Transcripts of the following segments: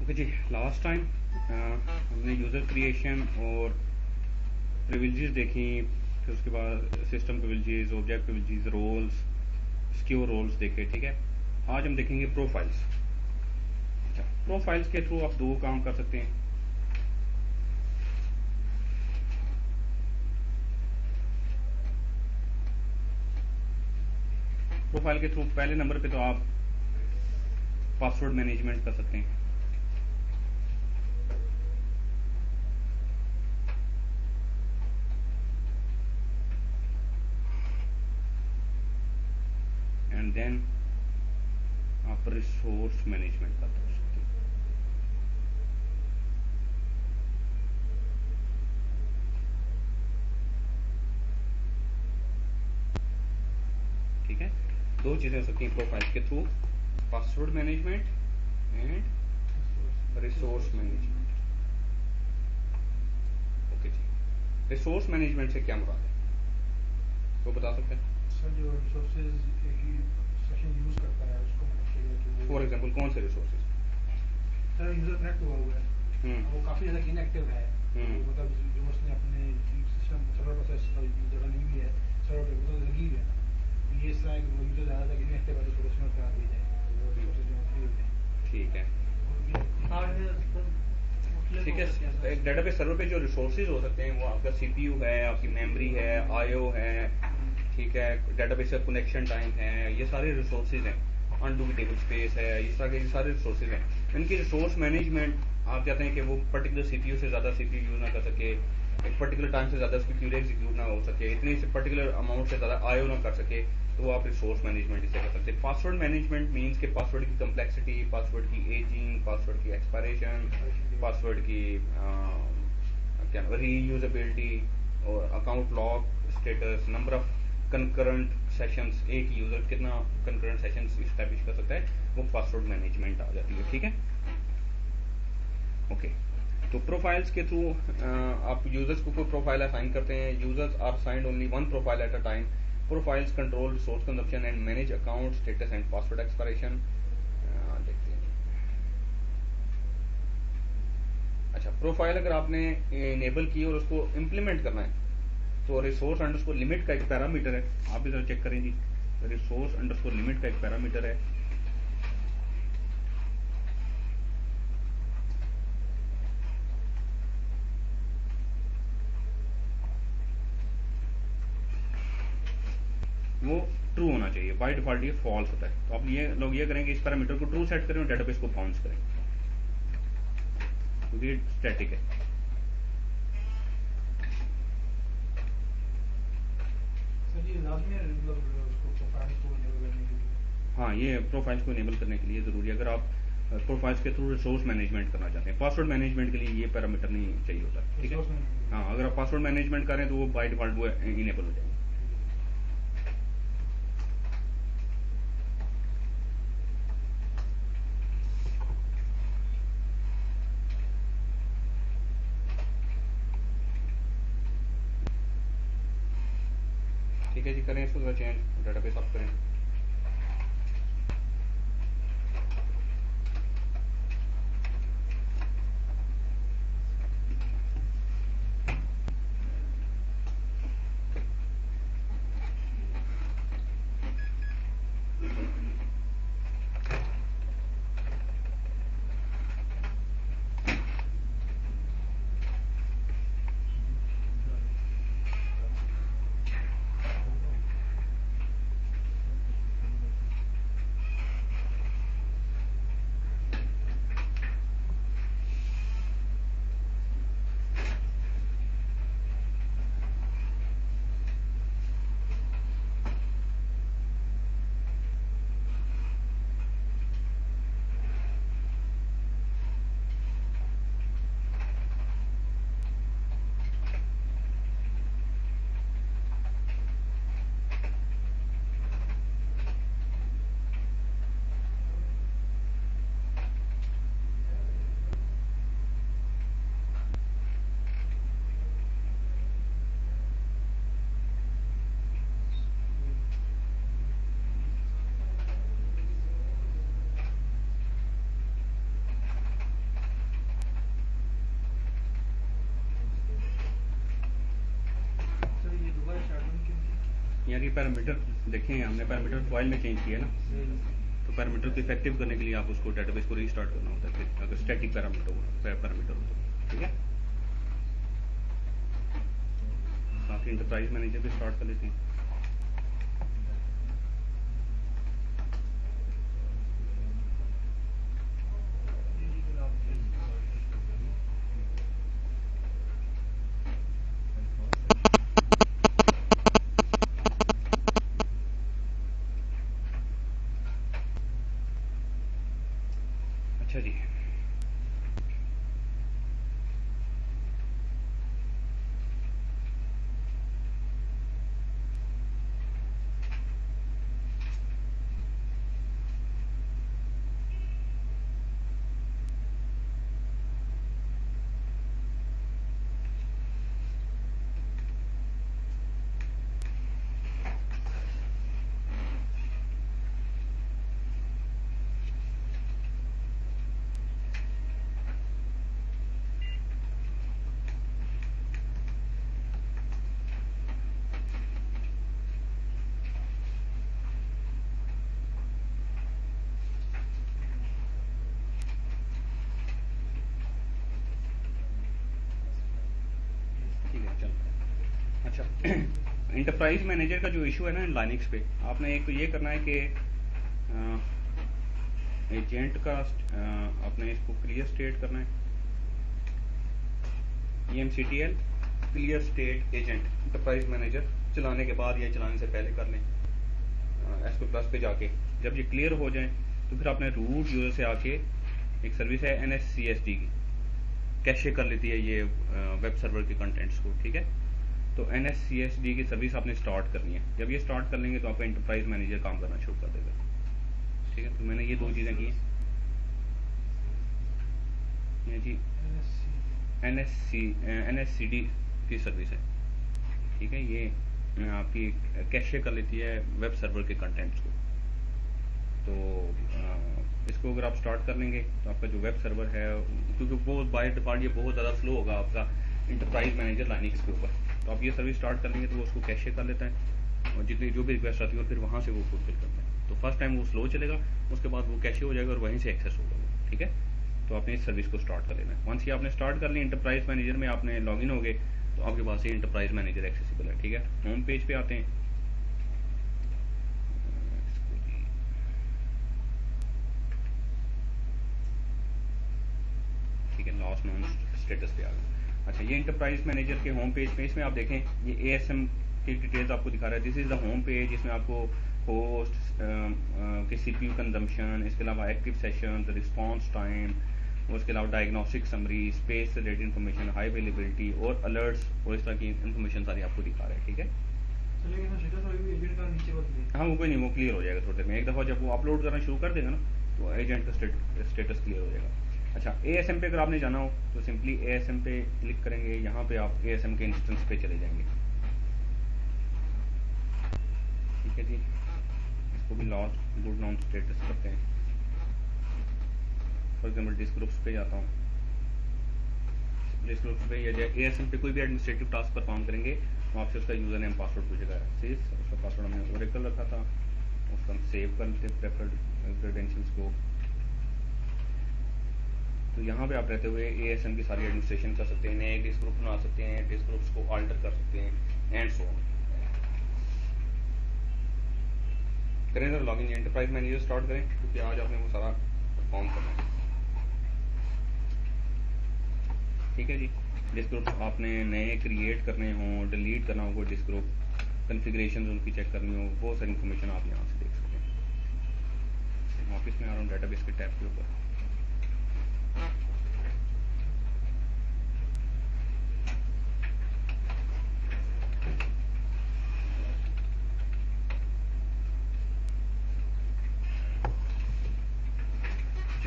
Okay जी, last time हमने user creation और प्रिविलेजेस देखी, फिर उसके बाद system privileges, object privileges, roles, secure roles देखे। ठीक है, आज हम देखेंगे प्रोफाइल्स। अच्छा, प्रोफाइल्स के थ्रू आप दो काम कर सकते हैं। प्रोफाइल के थ्रू पहले नंबर पे तो आप पासवर्ड मैनेजमेंट कर सकते हैं। एंड देन आप रिसोर्स मैनेजमेंट कर सकते हैं। ठीक है, दो चीजें हो सकती हैं प्रोफाइल के through, password management and resource management. Okay जी, रिसोर्स मैनेजमेंट से क्या मुराद है, तो बता सकते हैं? सर, जो रिसोर्सेज सेशन यूज करता है उसको फॉर एग्जांपल कौन से रिसोर्सेज? सर, यूजर कनेक्ट हुआ हुआ है, वो काफी ज्यादा इनएक्टिव है, मतलब जो उसने अपने सिस्टम सर्वर पर जगह ली हुई है, सर्वर पे वो तो लगी हुई है ना, ये इस तरह कि वो यूजर ज्यादा तक इनएक्टिव है तो उसको उसमें करा दी जाए, वो रिसोर्सेज जो फ्री होते हैं। ठीक है, ठीक है। एक डेटाबेस सर्वर पे जो रिसोर्सेज हो सकते हैं वो आपका सीपीयू है, आपकी मेमोरी है, आईओ है, ठीक है, डेटाबेस का कनेक्शन टाइम है, ये सारे रिसोर्सेज हैं। अनडू की टेबल स्पेस है, इस तरह के ये सारे रिसोर्सेज हैं। इनकी रिसोर्स मैनेजमेंट आप चाहते हैं कि वो पर्टिकुलर सीपीयू से ज़्यादा सीपीयू यूज़ ना कर सके, एक पर्टिकुलर टाइम से ज़्यादा उसकी क्यूरी एग्जीक्यूट ना हो सके, इतनी से पर्टिकुलर अमाउंट से ज़्यादा आईओ ना कर सके, तो वो आप रिसोर्स मैनेजमेंट इसे कर सकते हैं। पासवर्ड मैनेजमेंट मीन्स के पासवर्ड की कम्प्लेक्सिटी, पासवर्ड की एजिंग, पासवर्ड की एक्सपायरेशन, पासवर्ड की क्या रीयूजेबिलिटी और account lock status, number of concurrent sessions, एक यूजर कितना कंकरेंट सेशंस इस्टेब्लिश कर सकता है, वो पासवर्ड मैनेजमेंट आ जाती है। ठीक है, ओके। तो प्रोफाइल्स के थ्रू आप यूजर्स को कोई प्रोफाइल असाइन करते हैं। Users are assigned only one profile at a time. Profiles control resource consumption and manage account status and password expiration. देखते हैं। अच्छा, प्रोफाइल अगर आपने इनेबल की और उसको इम्प्लीमेंट करना है तो रिसोर्स अंडरस्कोर लिमिट का एक पैरामीटर है, आप भी जरा चेक करें जी। रिसोर्स अंडरस्कोर लिमिट का एक पैरामीटर है, वो ट्रू होना चाहिए। बाय डिफॉल्ट ये फॉल्स होता है, तो आप ये लोग ये करेंगे इस पैरामीटर को ट्रू सेट करें और डेटाबेस को बाउंस करें, क्योंकि ये स्टैटिक है। सर, ये लाजमी है मतलब उसको प्रोफाइल्स को इनेबल करने के लिए? हाँ, ये प्रोफाइल्स को इनेबल करने के लिए ज़रूरी है। अगर आप प्रोफाइल्स के थ्रू रिसोर्स मैनेजमेंट करना चाहते हैं, पासवर्ड मैनेजमेंट के लिए ये पैरामीटर नहीं चाहिए होता। ठीक है, हाँ, अगर आप पासवर्ड मैनेजमेंट करें तो वो बाय डिफॉल्ट वो इनेबल हो जाएगा। ठीक है जी, करें इसको जरा चेंज, डेटाबेस आप करें। यार ये पैरामीटर देखें, हमने पैरामीटर फाइल में चेंज किया ना, तो पैरामीटर को इफेक्टिव करने के लिए आप उसको डेटाबेस को रीस्टार्ट करना होता है, फिर अगर स्टैटिक पैरामीटर हो तो ठीक है। साथ ही इंटरप्राइज मैनेजर भी स्टार्ट कर लेते हैं। अच्छा जी, अच्छा इंटरप्राइज मैनेजर का जो इशू है ना लाइनक्स पे, आपने एक तो ये करना है कि एजेंट का आपने इसको क्लियर स्टेट करना है, EMCTL clear state agent enterprise manager चलाने के बाद या चलाने से पहले कर लें। SQ+ पे जाके जब ये क्लियर हो जाए तो फिर आपने रूट यूजर से आके एक सर्विस है NSCSD की, कैशे कर लेती है ये वेब सर्वर के कंटेंट्स को, ठीक है। तो NSCSD की सर्विस आपने स्टार्ट करनी है। जब ये स्टार्ट कर लेंगे तो आपका इंटरप्राइज मैनेजर काम करना शुरू कर देगा, ठीक है। तो मैंने ये दो चीज़ें की हैं जी, NSCD की सर्विस है, ठीक है। ये आपकी कैशे कर लेती है वेब सर्वर के कंटेंट्स को। तो इसको अगर आप स्टार्ट कर लेंगे तो आपका जो वेब सर्वर है, क्योंकि वो बाय डिफॉल्ट ये बहुत ज़्यादा स्लो होगा आपका इंटरप्राइज मैनेजर लाइनक्स के ऊपर, तो आप ये सर्विस स्टार्ट कर लेंगे तो वो उसको कैशे कर लेता है और जितनी जो भी रिक्वेस्ट आती है और फिर वहाँ से वो फुलफिल करता है। तो फर्स्ट टाइम वो स्लो चलेगा, उसके बाद वो कैशे हो जाएगा और वहीं से एक्सेस होगा, ठीक है। तो आपने इस सर्विस को स्टार्ट कर लेना है। वंस ये आपने स्टार्ट कर ली, इंटरप्राइज मैनेजर में आपने लॉगिन हो गए तो आपके पास ये इंटरप्राइज मैनेजर एक्सेसिबल है, ठीक है। होम पेज पे आते हैं, ठीक है, लॉस्ट नॉन स्टेटस पे आ गए। अच्छा, ये इंटरप्राइज मैनेजर के होम पेज पे, इसमें आप देखें ये ASM की डिटेल्स आपको दिखा रहा है। This is the home page, इसमें आपको होस्ट के CPU कंजम्पशन, इसके अलावा एक्टिव सेशन, रिस्पॉन्स टाइम, उसके अलावा डायग्नोस्टिक समरी, स्पेस से रिलेटेड इन्फॉर्मेशन, हाई अवेलेबिलिटी और अलर्ट्स और इस तरह की इन्फॉर्मेशन सारी आपको दिखा रहा है, ठीक है। हाँ वो कोई नहीं, वो क्लियर हो जाएगा थोड़ी देर में। एक दफ़ा जब वो अपलोड करना शुरू कर देगा ना तो एजेंट का स्टेटस क्लियर हो जाएगा। अच्छा, ASM पे अगर आपने जाना हो तो सिंपली ASM पे क्लिक करेंगे, यहाँ पे आप ASM के इंस्टेंस पे चले जाएंगे, ठीक है जी। इसको भी लॉस्ट गुड नॉन स्टेटस करते हैं। फॉर एग्जाम्पल डिस्क ग्रुप्स पे जाता हूँ, डिस्क ग्रुप्स पे या ASM पे कोई भी एडमिनिस्ट्रेटिव टास्क परफॉर्म करेंगे तो आपसे उसका यूजर नेम पासवर्ड पूछेगा। उसका पासवर्ड हमने ओरेकल रखा था, उसको हम सेव कर लेते प्रेफर्ड क्रेडेंशियल्स को। तो यहाँ पे आप रहते हुए ASM की सारी एडमिनिस्ट्रेशन कर सकते हैं, नए डिस्क ग्रुप बना सकते हैं, डिस्क ग्रुप्स को अल्टर कर सकते हैं एंड सो ऑन। करें तो लॉगिन एंटरप्राइज मैनेजर स्टार्ट करें, क्योंकि आज आपने वो सारा परफॉर्म करना है, ठीक है जी। डिस्क ग्रुप आपने नए क्रिएट करने हों, डिलीट करना हो कोई डिस्क ग्रुप, कन्फिग्रेशन उनकी चेक करनी हो, बहुत सारी इन्फॉर्मेशन आप यहाँ से देख सकते हैं। ऑफिस में आ रहा हूँ डेटाबेस के टैब के ऊपर।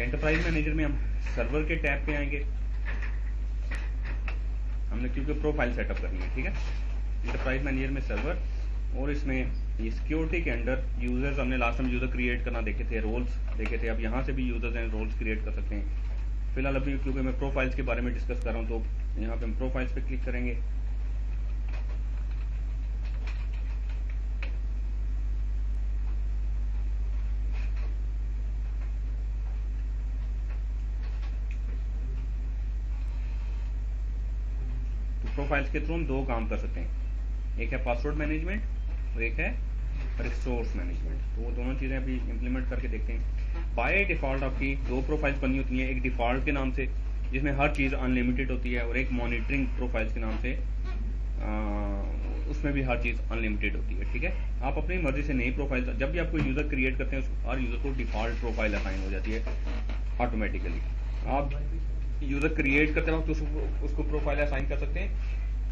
एंटरप्राइज मैनेजर में हम सर्वर के टैब पे आएंगे, हमने क्योंकि प्रोफाइल सेटअप करनी है, ठीक है। इंटरप्राइज मैनेजर में सर्वर, और इसमें ये सिक्योरिटी के अंडर यूजर्स, हमने लास्ट टाइम यूजर क्रिएट करना देखे थे, रोल्स देखे थे। अब यहाँ से भी यूजर्स एंड रोल्स क्रिएट कर सकते हैं। फिलहाल अभी क्योंकि मैं प्रोफाइल्स के बारे में डिस्कस कर रहा हूँ तो यहाँ पे हम प्रोफाइल्स पे क्लिक करेंगे। प्रोफाइल्स के थ्रू हम दो काम कर सकते हैं, एक है पासवर्ड मैनेजमेंट और एक है रिसोर्स मैनेजमेंट। तो वो दोनों चीज़ें अभी इंप्लीमेंट करके देखते हैं। बाय डिफ़ॉल्ट आपकी दो प्रोफाइल्स बनी होती हैं, एक डिफ़ॉल्ट के नाम से जिसमें हर चीज़ अनलिमिटेड होती है, और एक मॉनिटरिंग प्रोफाइल्स के नाम से उसमें भी हर चीज़ अनलिमिटेड होती है। ठीक है, आप अपनी मर्जी से नई प्रोफाइल, जब भी आप कोई यूज़र क्रिएट करते हैं हर यूज़र को डिफ़ॉल्ट प्रोफाइल असाइन हो जाती है ऑटोमेटिकली। आप यूज़र क्रिएट करते वक्त उसको प्रोफाइल असाइन कर सकते हैं,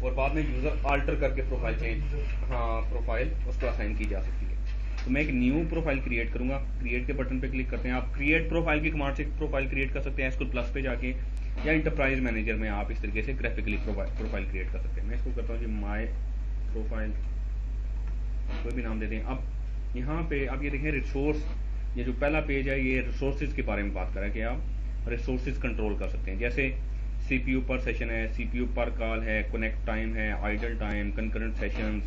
और बाद में यूज़र आल्टर करके प्रोफाइल चेंज, हाँ, प्रोफाइल उसको असाइन की जा सकती है। तो मैं एक न्यू प्रोफाइल क्रिएट करूंगा, क्रिएट के बटन पे क्लिक करते हैं। आप क्रिएट प्रोफाइल की कमांड से प्रोफाइल क्रिएट कर सकते हैं एसक्यूएल प्लस पे जाके, या इंटरप्राइज मैनेजर में आप इस तरीके से ग्राफिकली प्रोफाइल क्रिएट कर सकते हैं। मैं इसको करता हूँ जी माय प्रोफाइल, कोई भी नाम दे दें। अब यहाँ पे आप ये देखें रिसोर्स, ये जो पहला पेज है ये रिसोर्सेज के बारे में बात कर रहा है कि आप रिसोर्सेज कंट्रोल कर सकते हैं। जैसे CPU पर सेशन है, CPU पर कॉल है, कनेक्ट टाइम है, idle time, concurrent sessions,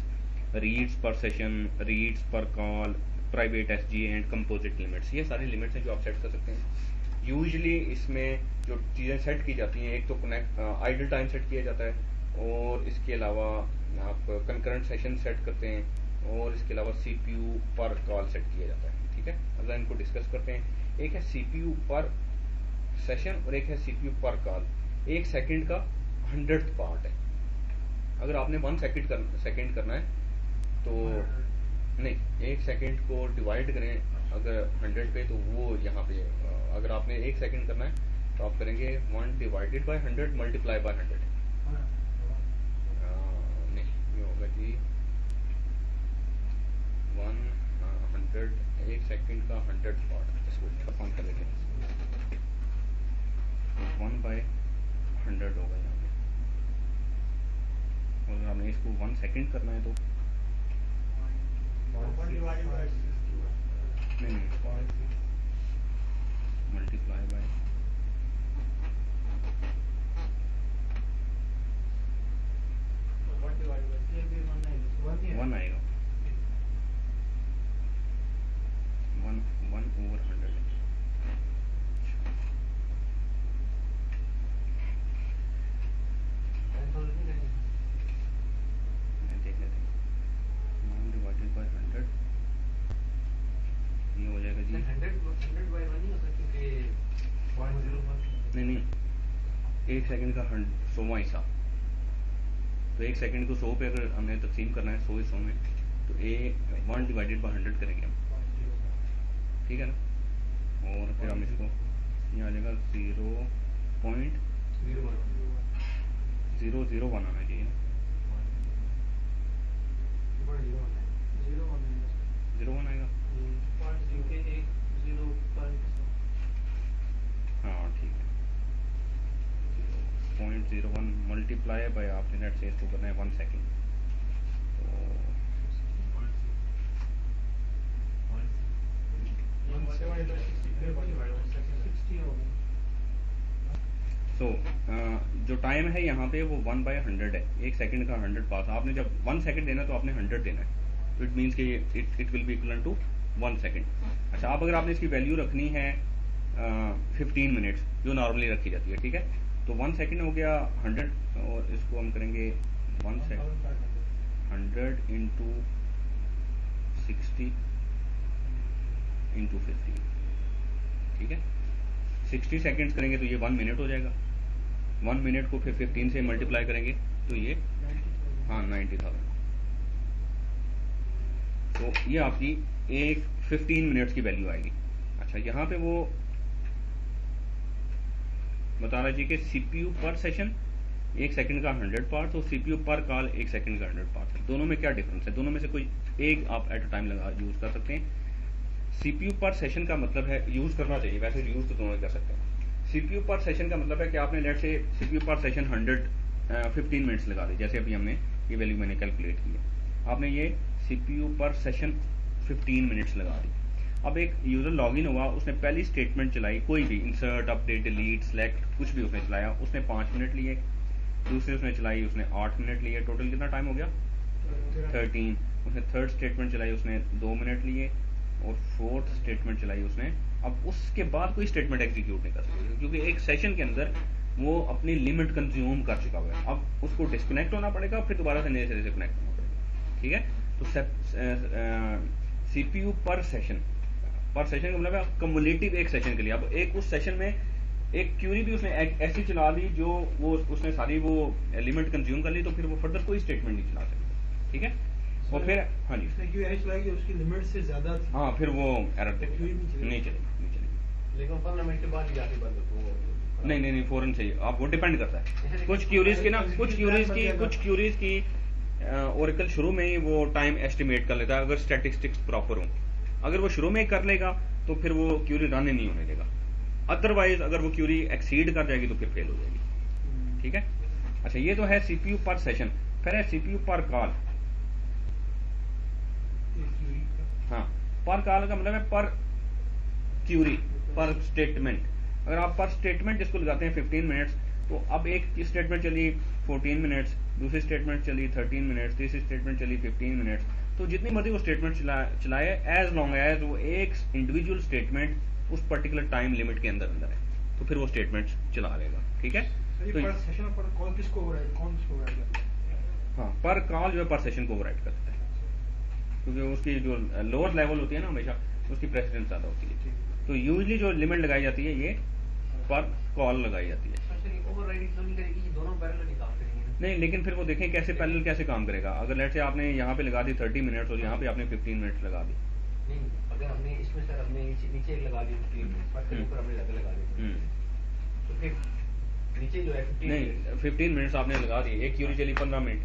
reads पर सेशन, रीड्स पर call, private SG and composite limits, ये सारी लिमिट्स हैं जो आप सेट कर सकते हैं। यूजुअली इसमें जो चीज़ें सेट की जाती हैं, एक तो कनेक्ट आइडल टाइम सेट किया जाता है, और इसके अलावा आप कंकरेंट सेशन सेट करते हैं, और इसके अलावा CPU पर कॉल सेट किया जाता है। ठीक है, अब इनको डिस्कस करते हैं। एक है CPU पर सेशन और एक है CPU पर कॉल। 1 सेकंड का 100th पार्ट है। अगर आपने 1 सेकंड करना है तो नहीं, 1 सेकंड को डिवाइड करें अगर 100 पे, तो वो यहाँ पे अगर आपने 1 सेकंड करना है तो आप करेंगे 1 डिवाइडेड बाय 100 मल्टीप्लाई बाय 100। नहीं, ये होगा जी 1 सेकंड का 100th पार्ट, इसको कौन कर लेते हैं, 1/100 होगा यहाँ पे। अगर आपने इसको 1 सेकंड करना है तो नहीं, मल्टीप्लाई बाय 1 आएगा, 1/100। देख लेते हैं, 1 डिवाइडेड बाय 100 ये हो जाएगा जी 100 बाय 1 नहीं होता, क्योंकि 0.01 नहीं, 1 सेकंड का 100वां हिस्सा। तो 1 सेकंड को 100 पे अगर हमने तकसीम करना है 100 हिस्सों में, तो 1 डिवाइडेड बाय 100 करेंगे हम। ठीक है ना, और फिर हम इसको यहाँ आ जाएगा 0.001 आना चाहिए ना, 0.1 आएगा। हाँ ठीक है, 0.01 मल्टीप्लाई बाय, आपने नेट से इसको करना है 1 सेकंड। तो जो टाइम है यहाँ पे वो 1/100 है, 1 सेकंड का 100 पास। आपने जब 1 सेकंड देना तो आपने 100 देना है, तो इट मीन्स कि it will be equal to 1 second. अच्छा, अब अगर आपने इसकी वैल्यू रखनी है 15 मिनट्स जो नॉर्मली रखी जाती है, ठीक है, तो 1 सेकंड हो गया 100, और इसको हम करेंगे 1 सेकंड 100 इंटू 60 इंटू 50। ठीक है, 60 सेकेंड्स करेंगे तो ये 1 मिनट हो जाएगा। 1 मिनट को फिर 15 से मल्टीप्लाई करेंगे तो ये, हाँ, 90,000। तो ये आपकी एक 15 मिनट्स की वैल्यू आएगी। अच्छा, यहाँ पे वो बता रहा जी कि CPU पर सेशन 1 सेकंड का 100 पार्ट, और CPU पर कॉल 1 सेकंड का 100 पार्ट। दोनों में क्या डिफरेंस है? दोनों में से कोई एक आप एट अ टाइम लगा यूज कर सकते हैं। CPU पर सेशन का मतलब है, यूज करना चाहिए, वैसे यूज तो दोनों कर सकते हैं। CPU पर सेशन का मतलब है कि आपने लेट से CPU पर सेशन 15 मिनट्स लगा दी, जैसे अभी हमने ये वैल्यू मैंने कैलकुलेट की है। आपने ये CPU पर सेशन 15 मिनट्स लगा दी। अब एक यूजर लॉगिन हुआ, उसने पहली स्टेटमेंट चलाई, कोई भी इंसर्ट, अपडेट, डिलीट, सेलेक्ट, कुछ भी उसने चलाया, उसने 5 मिनट लिए। दूसरी उसने चलाई, उसने 8 मिनट लिए। टोटल कितना टाइम हो गया? 13। उसने थर्ड स्टेटमेंट चलाई, उसने 2 मिनट लिए, और फोर्थ स्टेटमेंट चलाई उसने। अब उसके बाद कोई स्टेटमेंट एग्जीक्यूट नहीं कर सकती, क्योंकि एक सेशन के अंदर वो अपनी लिमिट कंज्यूम कर चुका हुआ है, अब उसको डिस्कनेक्ट होना पड़ेगा, फिर दोबारा से नए सिरे से कनेक्ट होना पड़ेगा, ठीक है। तो सीपीयू पर सेशन का मतलब है कम्युलेटिव एक सेशन के लिए। अब एक उस सेशन में एक क्यूरी भी उसने ऐसी चला दी जो वो उसने सारी वो लिमिट कंज्यूम कर ली, तो फिर वो फर्दर कोई स्टेटमेंट नहीं चला सकता, ठीक है। और फिर हाँ जी, उसने क्यों ऐसी चलाई कि उसकी लिमिट से ज्यादा थी, हाँ फिर वो एरर देगा, क्यूरी नहीं चलेगी। लेकिन 15 मिनट के बाद ही जाके बंद होता है। नहीं फौरन चाहिए, आप वो डिपेंड करता है। कुछ क्यूरीज की ओरेकल शुरू में ही वो टाइम एस्टिमेट कर लेता है, अगर स्टैटिस्टिक्स प्रॉपर हो। अगर वो शुरू में ही कर लेगा तो फिर वो क्यूरी रन ही नहीं होने देगा, अदरवाइज अगर वो क्यूरी एक्सीड कर जाएगी तो फिर फेल हो जाएगी, ठीक है। अच्छा, ये तो है सीपीयू पर सेशन। फिर है सीपीयू पर कॉल। हाँ, पर कॉल का मतलब है पर क्यूरी, पर स्टेटमेंट। अगर आप पर स्टेटमेंट जिसको लगाते हैं 15 मिनट्स, तो अब एक स्टेटमेंट चली 14 मिनट्स, दूसरी स्टेटमेंट चली 13 मिनट्स, तीसरी स्टेटमेंट चली 15 मिनट्स, तो जितनी मर्जी वो स्टेटमेंट चलाए एज लॉन्ग एज वो एक इंडिविजुअल स्टेटमेंट उस पर्टिकुलर टाइम लिमिट के अंदर है, तो फिर वो स्टेटमेंट चला लेगा, ठीक है। तो पर सेशन पर कॉल किसको ओवरराइड, कौन किसको ओवरराइड करता है? हाँ, पर कॉल जो है पर सेशन को ओवरराइड करता है, क्योंकि उसकी जो लोअर लेवल होती है ना हमेशा उसकी प्रेसिडेंस ज्यादा होती है। तो यूजली जो लिमिट लगाई जाती है ये पर कॉल लगाई जाती है। ओवरराइडिंग तो नहीं करेगी, ये दोनों पैरेलल ही काम करेंगे। नहीं, लेकिन फिर वो देखें कैसे पैरेलल कैसे काम करेगा। अगर लेट से आपने यहाँ पे लगा दी 30 मिनट्स और यहाँ पे आपने 15 मिनट्स लगा दी, नहीं, अगर हमने इसमें सर हमने नीचे लगा दी 15 मिनट, पर ऊपर हमने लगा दी, तो फिर नीचे जो है 15 मिनट्स आपने लगा दी, एक क्यूरी चली 15 मिनट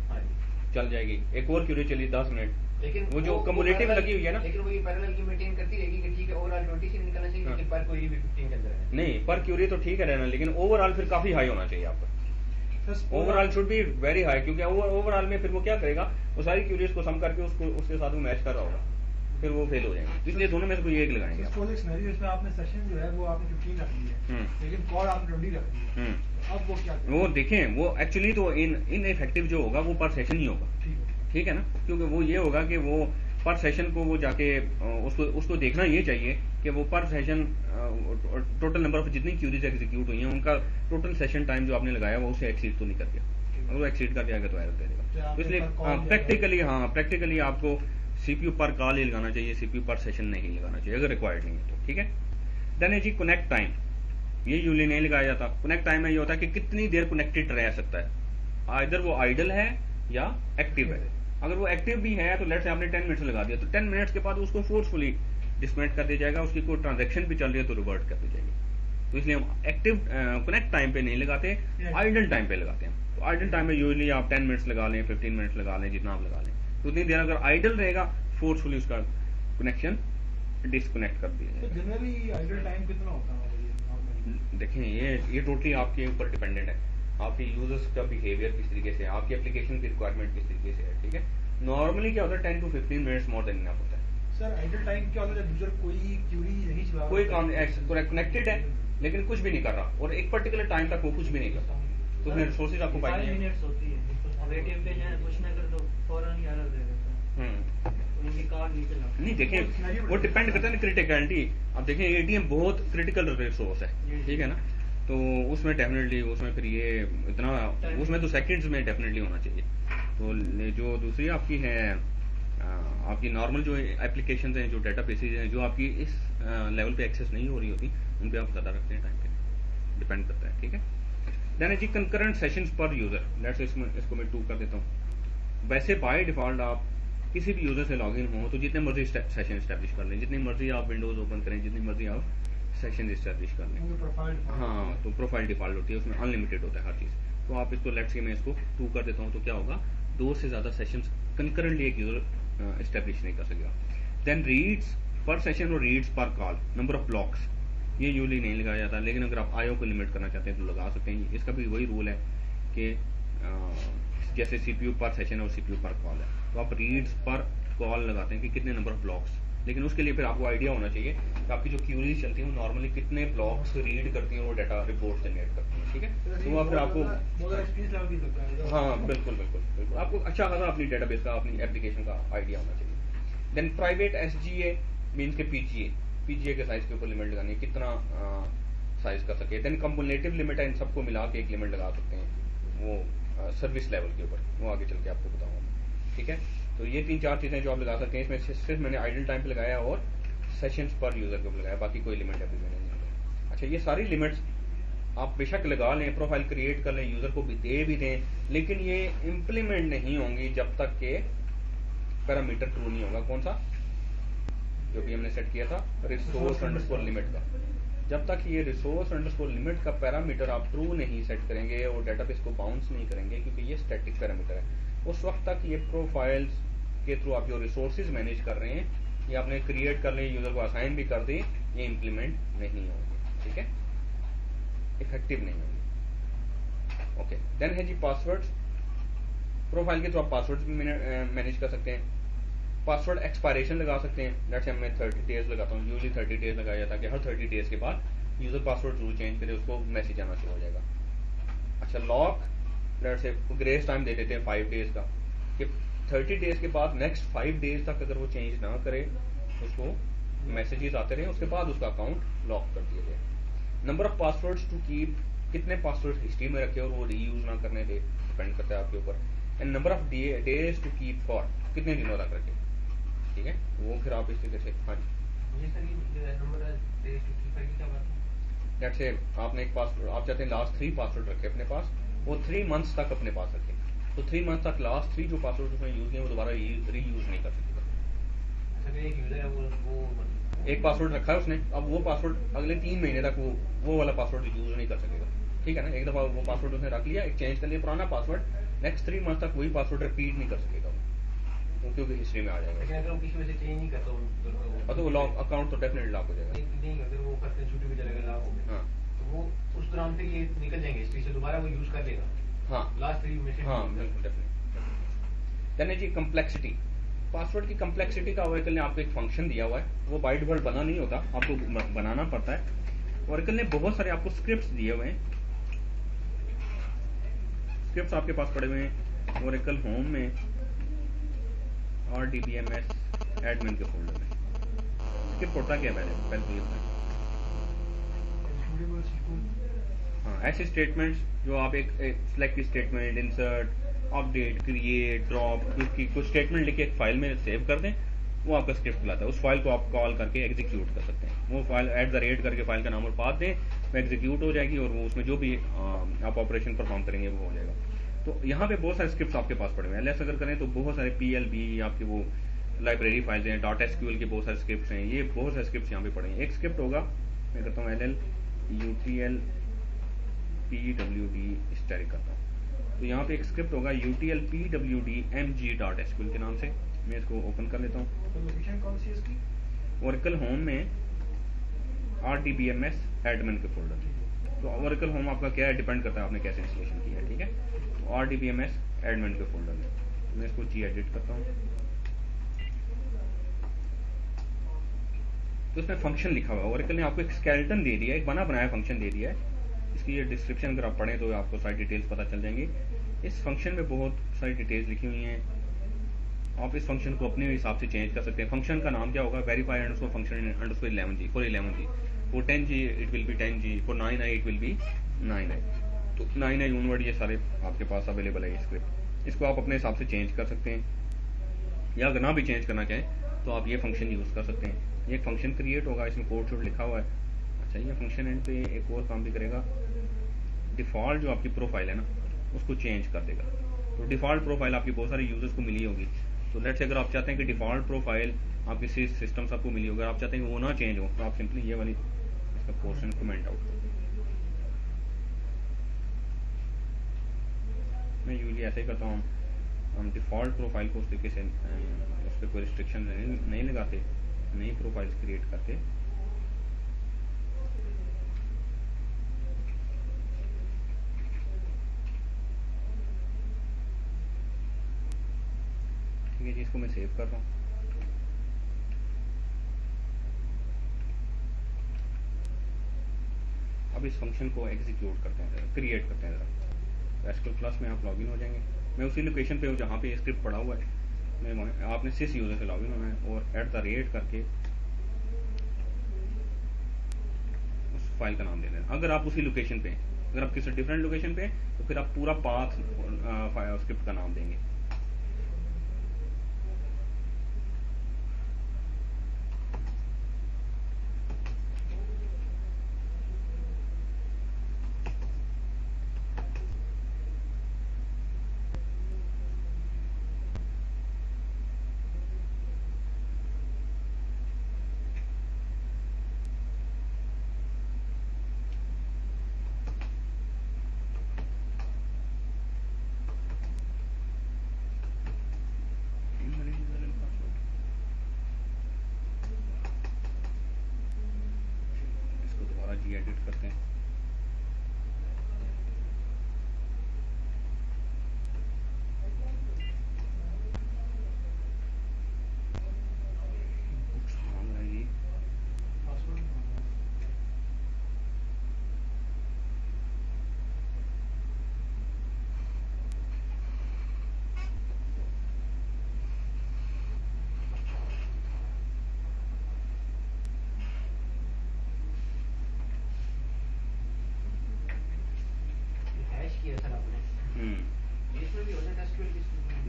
चल जाएगी, एक और क्यूरी चली 10 मिनट, लेकिन वो जो कम्युलेटिव लगी हुई है ना, लेकिन वो ये पैरेलल की मेंटेन करती रहेगी कि ठीक है ओवरऑल 20 से निकलना चाहिए, लेकिन पर कोई भी 15 के अंदर है। नहीं, पर क्यूरी तो ठीक है रहना, लेकिन ओवरऑल फिर काफी हाई होना चाहिए आपका। Overall should be very high, क्योंकि ओवरऑल में फिर वो क्या करेगा, वो सारी क्यूरीज को सम करके उसको उसके साथ वो मैच कर रहा होगा, फिर वो फेल हो जाएंगे। तो इसलिए दोनों में से कोई एक लगाएंगे। इसमें आपने सेशन जो है वो आपने 15 रख ली है, लेकिन कॉल आपने 20 रख ली है, अब वो क्या करें? वो देखें, वो एक्चुअली तो इनइफेक्टिव जो होगा वो पर सेशन ही होगा, ठीक है ना, क्योंकि वो ये होगा कि वो पर सेशन को वो जाके उसको देखना ये चाहिए कि वो पर सेशन टोटल नंबर ऑफ जितनी क्यूरीज एग्जीक्यूट हुई हैं उनका टोटल सेशन टाइम जो आपने लगाया वो उसे एक्सीड तो नहीं कर गया। अगर वो एक्सीड कर जाएगा तो एरर दे देगा। तो इसलिए प्रैक्टिकली आपको सीपीयू पर कॉल ही लगाना चाहिए, सीपीयू पर सेशन नहीं लगाना चाहिए अगर रिक्वायर्ड नहीं है तो, ठीक है। देन है जी कनेक्ट टाइम, ये यूजली नहीं लगाया जाता। कनेक्ट टाइम में ये होता है कि कितनी देर कनेक्टेड रह सकता है, इधर वो आइडल है या एक्टिव है। अगर वो एक्टिव भी है तो लेट्स से आपने 10 मिनट्स लगा दिया, तो 10 मिनट्स के बाद उसको फोर्सफुली डिस्कनेक्ट कर दिया जाएगा, उसकी कोई ट्रांजैक्शन भी चल रही है तो रिवर्ट कर दी जाएगी। तो इसलिए हम एक्टिव कनेक्ट टाइम पे नहीं लगाते, आइडल टाइम पे लगाते हैं। तो आइडल टाइम में यूजली आप 10 मिनट्स लगा लें, 15 मिनट्स लगा लें, जितना आप लगा लें, तो उतनी देर अगर आइडल रहेगा फोर्सफुली उसका कनेक्शन डिस्कनेक्ट कर दिया जाएगा। जनरली आइडल टाइम कितना होता है? देखें, ये टोटली आपके ऊपर डिपेंडेंट है, आपके यूजर्स का बिहेवियर किस तरीके से है, आपकी एप्लीकेशन की रिक्वायरमेंट किस तरीके से है, ठीक है। नॉर्मली क्या होता है 10 to 15 minutes more than enough होता है। सर आइडल टाइम क्या होता है? यूजर कोई क्यूरी नहीं चला रहा, कोई काम कनेक्टेड है लेकिन कुछ भी नहीं कर रहा और एक पर्टिकुलर टाइम तक वो कुछ भी नहीं करता, तो उसमें रिसोर्सेज आपको पाई नहीं मिनट्स होती है, वेटिंग पे है, कुछ ना कर दो फौरन ही एरर दे देता है, उनकी कार नहीं चला। नहीं, देखें वो डिपेंड करता है ना क्रिटिकलिटी। अब देखें एटीएम बहुत क्रिटिकल रिसोर्स है, ठीक है ना, तो उसमें डेफिनेटली उसमें फिर ये इतना उसमें तो सेकंड्स में डेफिनेटली होना चाहिए। तो जो दूसरी आपकी है आपकी नॉर्मल जो एप्लीकेशन हैं, जो डेटाबेसेस हैं, जो आपकी इस लेवल पे एक्सेस नहीं हो रही होती, उन पे आप ज़्यादा रखते हैं टाइम पे, डिपेंड करता है, ठीक है। देन जी कंकरेंट सेशंस पर यूजर, लेट्स इसको मैं 2 कर देता हूँ। वैसे बाय डिफॉल्ट आप किसी भी यूजर से लॉगिन हो तो जितने मर्जी सेशन एस्टेब्लिश कर लें, जितनी मर्जी आप विंडोज ओपन करें, जितनी मर्जी आप सेशन एस्टेब्लिश कर लें। हाँ, तो प्रोफाइल डिफॉल्ट होती है, उसमें अनलिमिटेड होता है हर चीज़। तो आप इसको लेट्स से मैं इसको 2 कर देता हूँ, तो क्या होगा 2 से ज़्यादा सेशंस कंकरेंटली एक यूजर एस्टेब्लिश नहीं कर सकेगा। देन रीड्स पर सेशन और रीड्स पर कॉल, नंबर ऑफ ब्लॉक्स, ये यूजली नहीं लगाया जाता, लेकिन अगर आप आईओ को लिमिट करना चाहते हैं तो लगा सकते हैं। इसका भी वही रूल है कि जैसे सीपीयू पर सेशन और सीपीयू पर कॉल है, तो आप रीड्स पर कॉल लगाते हैं कि कितने नंबर ऑफ ब्लॉक्स, लेकिन उसके लिए फिर आपको आइडिया होना चाहिए कि आपकी जो क्यूरीज चलती हैं वो नॉर्मली कितने ब्लॉक्स रीड करती हैं, वो डाटा रिपोर्ट जनरेट करती हैं, ठीक है। तो फिर आपको हाँ बिल्कुल आपको अच्छा खासा अपनी डेटाबेस का, अपनी एप्लीकेशन का आइडिया होना चाहिए। देन प्राइवेट एसजीए मीन्स के पीजीए के साइज के ऊपर लिमिट लगानी है, कितना साइज कर सके। देन कम्युलेटिव लिमिट है, इन सबको मिला के एक लिमिट लगा सकते हैं वो सर्विस लेवल के ऊपर, वो आगे चल के आपको बताऊंगा। ठीक है, तो ये 3-4 चीजें जो आप लगा सकते हैं। इसमें सिर्फ मैंने आइडल टाइम पे लगाया और सेशंस पर यूजर के ऊपर लगाया, बाकी कोई लिमिट अभी मैंने नहीं लगाया। अच्छा, ये सारी लिमिट्स आप बेशक लगा लें, प्रोफाइल क्रिएट कर लें, यूजर को भी दें, लेकिन ये इम्प्लीमेंट नहीं होंगी जब तक के पैरामीटर ट्रू नहीं होगा। कौन सा? जो भी हमने सेट किया था रिसोर्स अंडरस्कोर लिमिट का। जब तक ये रिसोर्स अंडरस्कोर लिमिट का पैरामीटर आप ट्रू नहीं सेट करेंगे और डेटाबेस को बाउंस नहीं करेंगे, क्योंकि ये स्टैटिक पैरामीटर है, उस वक्त तक ये प्रोफाइल्स के थ्रू आप जो रिसोर्सेज मैनेज कर रहे हैं, ये आपने क्रिएट कर लिए, यूजर को असाइन भी कर दी, ये इम्प्लीमेंट नहीं होंगे। ठीक है, इफेक्टिव नहीं होंगे। ओके, देन है जी पासवर्ड्स। प्रोफाइल के थ्रू आप पासवर्ड्स भी मैनेज कर सकते हैं। पासवर्ड एक्सपायरेशन लगा सकते हैं। लेट्स से मैं 30 डेज लगाता हूँ, यूजली 30 डेज लगाया जाता है कि हर 30 डेज के बाद यूजर पासवर्ड जरूर चेंज करे, उसको मैसेज आना शुरू हो जाएगा। अच्छा, लॉक लेट्स से ग्रेस टाइम दे देते हैं 5 डेज का, कि 30 डेज के बाद नेक्स्ट 5 डेज तक अगर वो चेंज ना करे, उसको मैसेजेस आते रहे, उसके बाद उसका अकाउंट लॉक कर दिया जाए। Number of passwords to keep, कितने पासवर्ड हिस्ट्री में रखे और वो रीयूज ना करने दे, डिपेंड करता है आपके ऊपर। And number of days to keep for, कितने दिनों तक रखे। ठीक है, वो फिर आप इस तरीके से, हाँ जी, लेट्स से आपने एक पासवर्ड, आप चाहते हैं लास्ट 3 पासवर्ड रखे अपने पास, वो 3 मंथ्स तक अपने पास रखे, तो 3 मंथ्स तक लास्ट 3 जो पासवर्ड उसने यूज किए वो दोबारा रीयूज नहीं कर सकेगा। एक यूजर है वो एक पासवर्ड रखा है उसने, अब वो पासवर्ड अगले 3 महीने तक वो वाला पासवर्ड यूज नहीं कर सकेगा। ठीक है ना, एक दफा वो पासवर्ड उसने रख लिया, एक चेंज कर लिया पुराना पासवर्ड, नेक्स्ट 3 मंथ तक वही पासवर्ड रिपीट नहीं कर सकेगा वो, क्योंकि हिस्ट्री में आ जाएगा। लेकिन अगर वो किसी वजह से चेंज नहीं करता हूं तो वो लॉक अकाउंट तो डेफिनेटली लॉक हो जाएगा। नहीं, अगर वो करते हैं छुट्टी पे चलेगा लॉक हो गया, हाँ, तो वो उस दौरान फिर ये निकल जाएंगे हिस्ट्री से, दोबारा वो यूज कर लेगा। हाँ, लास्ट 3 में से हाँ, बिल्कुल डेफिनेटली। देन जी कम्प्लेक्सिटी। पासवर्ड की कम्प्लेक्सिटी का ओरेकल ने आपको एक फंक्शन दिया हुआ है, वो बाय डिफॉल्ट बना नहीं होता, आपको बनाना पड़ता है। ओरेकल ने बहुत सारे आपको स्क्रिप्ट्स दिए हुए हैं, स्क्रिप्ट्स आपके पास पड़े हुए हैं ओरेकल होम में और DBMS एडमिन के फोल्डर में। स्क्रिप्ट होता क्या है पहले तो ये बताएं। हाँ, ऐसे स्टेटमेंट्स जो आप एक select statement, insert, update, create, drop, कुछ स्टेटमेंट लिख के एक फाइल में सेव कर दें, वो आपका स्क्रिप्ट बुलाता है। उस फाइल को आप कॉल करके एग्जीक्यूट कर सकते हैं। वो फाइल @ करके फाइल का नाम और पाथ दें, वो एग्जीक्यूट हो जाएगी और वो उसमें जो भी आप ऑपरेशन परफॉर्म करेंगे वो हो जाएगा। तो यहाँ पे बहुत सारे स्क्रिप्ट आपके पास पड़े हुए हैं। LS अगर करें तो बहुत सारे PLB आपके वो लाइब्रेरी फाइल्स हैं, .SQL के बहुत सारे स्क्रिप्ट्स हैं, ये बहुत सारे स्क्रिप्ट्स यहाँ पे पड़े हैं। एक स्क्रिप्ट होगा, मैं करता हूँ LL UTL PWD स्टैटिक करता हूँ, तो यहाँ पे एक स्क्रिप्ट होगा UTL PWD MG.SQL के नाम से। मैं इसको ओपन कर लेता हूँ। तो लोकेशन कौन सी है इसकी? ओरेकल होम में RDBMS एडमिन के फोल्डर। तो ओरेकल होम आपका क्या है, डिपेंड करता है आपने कैसे इंस्टॉलेशन किया है। ठीक है, RDBMS एडमिन के फोल्डर में मैं इसको gedit करता हूँ। तो इसमें फंक्शन लिखा हुआ है, ओरेकल ने आपको एक स्केलेटन दे दिया है, एक बना बनाया फंक्शन दे दिया है। इसकी ये डिस्क्रिप्शन अगर आप पढ़ें तो आपको सारी डिटेल्स पता चल जाएंगी। इस फंक्शन में बहुत सारी डिटेल्स लिखी हुई हैं, आप इस फंक्शन को अपने हिसाब से चेंज कर सकते हैं। फंक्शन का नाम क्या होगा, verify underscore function underscore 11G for 11G, for 10G it will B 10G, for 9i it will B 9i। तो 9i यूनवर्ड ये सारे आपके पास अवेलेबल है ये स्क्रिप्ट। इसको आप अपने हिसाब से चेंज कर सकते हैं, या अगर ना भी चेंज करना चाहें तो आप ये फंक्शन यूज़ कर सकते हैं। ये एक फंक्शन क्रिएट होगा, इसमें कोड शोड लिखा हुआ है। अच्छा, ये फंक्शन एंड पे एक और काम भी करेगा, डिफ़ॉल्ट जो आपकी प्रोफाइल है ना उसको चेंज कर देगा। तो डिफ़ॉल्ट प्रोफाइल आपकी बहुत सारे यूजर्स को मिली होगी, तो लेट्स से अगर आप चाहते हैं कि डिफ़ॉल्ट प्रोफाइल आप किसी सिस्टम से आपको मिली होगी, आप चाहते हैं कि वो ना चेंज हो, तो आप सिंपली ये वाली इसका पोर्शन कमेंट आउट कर दें। मैं यूजली ऐसे ही करता हूँ, हम डिफ़ॉल्ट प्रोफाइल को उस तरीके से उस पर कोई रिस्ट्रिक्शन नहीं लगाते, नई प्रोफाइल्स क्रिएट करते। ठीक है जी, इसको मैं सेव कर रहा हूँ। अब इस फंक्शन को एग्जीक्यूट करते हैं, क्रिएट करते हैं जरा। SQL प्लस में आप लॉगिन हो जाएंगे। मैं उसी लोकेशन पे हूँ जहाँ पे स्क्रिप्ट पड़ा हुआ है। मैं आपने सिस यूजर से लॉगिन होना है और @ करके उस फाइल का नाम दे देना। अगर आप उसी लोकेशन पे, अगर आप किसी डिफरेंट लोकेशन पे, तो फिर आप पूरा पाथ स्क्रिप्ट का नाम देंगे। एडिट करते हैं।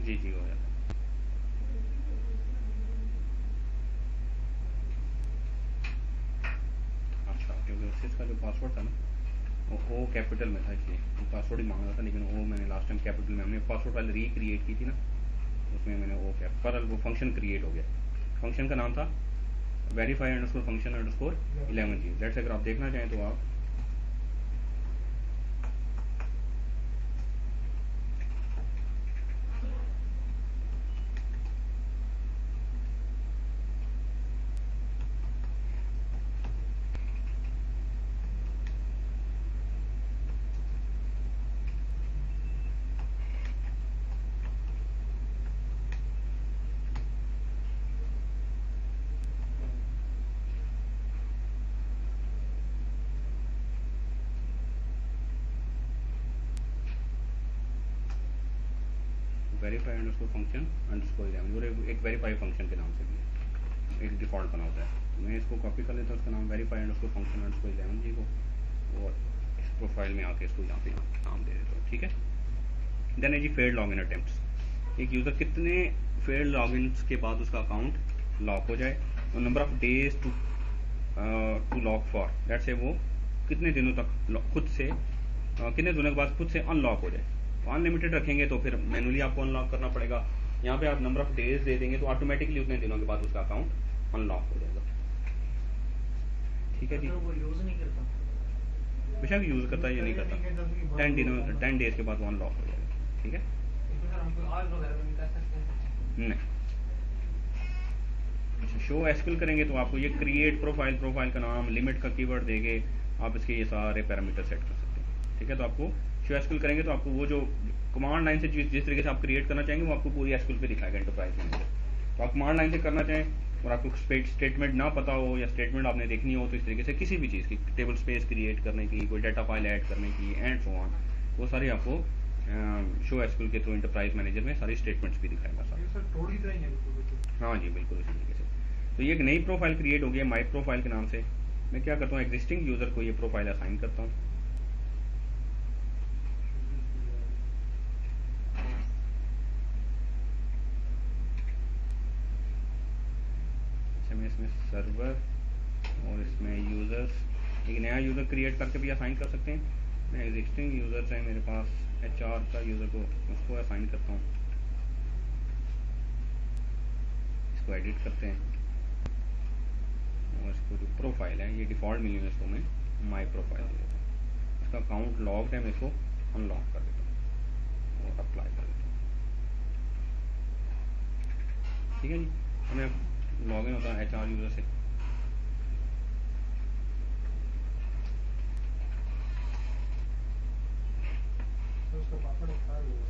जी जी हो जाता। अच्छा, क्योंकि इसका जो पासवर्ड था ना वो ओ कैपिटल में था, इसलिए पासवर्ड ही मांग रहा था, लेकिन वो मैंने लास्ट टाइम कैपिटल में, हमने पासवर्ड फाइल रिक्रिएट की थी ना, उसमें मैंने ओ कैप पर वो फंक्शन क्रिएट हो गया। फंक्शन का नाम था verify underscore function underscore 11G। Let's अगर आप देखना चाहें तो आप वेरीफाई अंडरस्कोर फंक्शन अंडरस्कोर 11 और एक वेरीफाई फंक्शन के नाम से भी है, एक डिफॉल्ट बना होता है। मैं इसको कॉपी कर लेता हूँ, उसका नाम verify underscore function underscore 11G को, और इस प्रोफाइल में आके इसको यहाँ पे नाम दे देता हूँ। ठीक है। देन है जी फेल्ड लॉगिन अटेम्प्ट्स। एक यूज़र कितने फेल्ड लॉगिन के बाद उसका अकाउंट लॉक हो जाए, और number of days to lock for, that से वो कितने दिनों तक खुद से कितने दिनों के बाद खुद से अनलॉक हो जाए। अनलिमिटेड रखेंगे तो फिर मैनुअली आपको अनलॉक करना पड़ेगा। यहाँ पे आप नंबर ऑफ डेज दे देंगे तो ऑटोमेटिकली उतने दिनों के बाद उसका अकाउंट अनलॉक हो जाएगा। ठीक है जी। वो यूज नहीं करता, बेशक यूज करता है या नहीं करता, 10 डेज के बाद वो अनलॉक हो जाएगा। ठीक है। नहीं, अच्छा शो एसक्यूएल करेंगे तो आपको ये क्रिएट प्रोफाइल, प्रोफाइल का नाम, लिमिट का कीवर्ड देंगे, आप इसके ये सारे पैरामीटर सेट कर सकते हैं। ठीक है। तो आपको शो एसक्यूएल करेंगे तो आपको वो जो कमांड लाइन से जिस तरीके से आप क्रिएट करना चाहेंगे वो आपको पूरी एसक्यूएल पे दिखाएगा एंटरप्राइज मैनेजर। तो आप कमांड लाइन से करना चाहें और आपको स्टेटमेंट ना पता हो या स्टेटमेंट आपने देखनी हो, तो इस तरीके से किसी भी चीज़ की टेबल स्पेस क्रिएट करने की, कोई डाटा फाइल ऐड करने की एंड सो ऑन, वो सारी आपको शो एसक्यूएल के थ्रू एंटरप्राइज मैनेजर में सारी स्टेटमेंट्स भी दिखाएगा सर। हाँ जी, बिल्कुल इसी तरीके से। तो ये एक नई प्रोफाइल क्रिएट हो गई है माई प्रोफाइल के नाम से। मैं क्या करता हूँ, एग्जिस्टिंग यूजर को ये प्रोफाइल असाइन करता हूँ। इसमें सर्वर और इसमें यूजर्स, एक नया यूजर क्रिएट करके भी असाइन कर सकते हैं। मैं एग्जिस्टिंग यूजर्स है मेरे पास, HR का यूजर को उसको असाइन करता हूँ। इसको एडिट करते हैं और इसको जो प्रोफाइल है ये डिफॉल्ट मिली है, इसको मैं माई प्रोफाइल दे देता हूँ। इसका अकाउंट लॉक्ड है, मैं इसको अनलॉक कर देता हूँ और अप्लाई कर देता हूँ। ठीक है जी। हमें लॉगिन होता है HR यूजर से। उसका पासवर्ड एक्सपायर हुआ।